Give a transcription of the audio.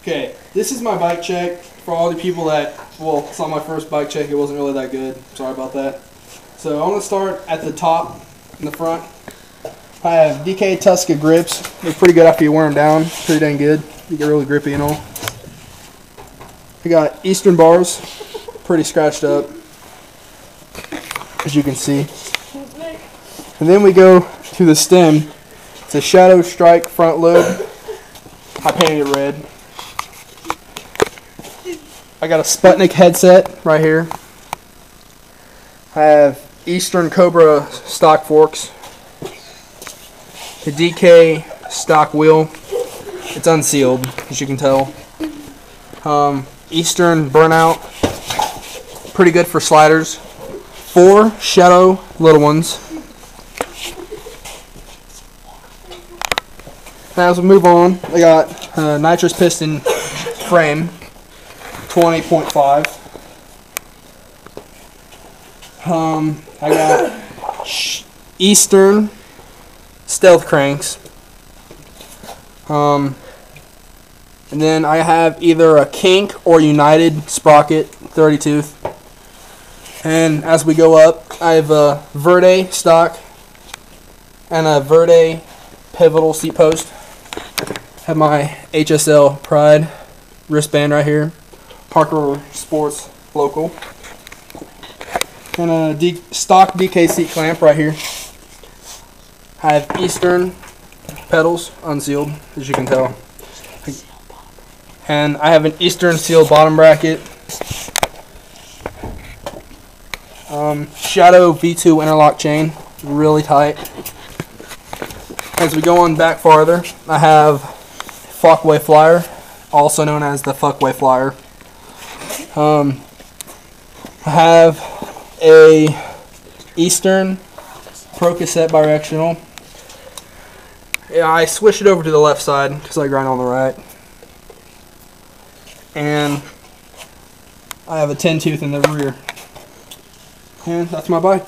Okay, this is my bike check for all the people that, well, it's not my first bike check, it wasn't really that good. Sorry about that. So I'm going to start at the top in the front. I have DK Tuska grips. They're pretty good after you wear them down. Pretty dang good. You get really grippy and all. I got Eastern bars. Pretty scratched up, as you can see. And then we go to the stem. It's a Shadow Strike front load. I painted it red. I got a Sputnik headset right here. I have Eastern Cobra stock forks. The DK stock wheel. It's unsealed, as you can tell. Eastern Burnout. Pretty good for sliders. 4 Shadow little ones. Now as we move on, I got nitrous piston frame, 20.5. I got Eastern stealth cranks. And then I have either a Kink or United sprocket, 30 tooth. And as we go up, I have a Verde stock and a Verde pivotal seat post. Have my HSL Pride wristband right here. Parker Sports local. And a stock DK seat clamp right here. I have Eastern pedals, unsealed, as you can tell. And I have an Eastern sealed bottom bracket. Shadow V2 interlock chain, really tight. As we go on back farther, I have Fuckway Flyer, also known as the Fuckway Flyer. I have a Eastern Pro Cassette bidirectional. Yeah, I switched it over to the left side because I grind on the right. And I have a 10 tooth in the rear. And that's my bike.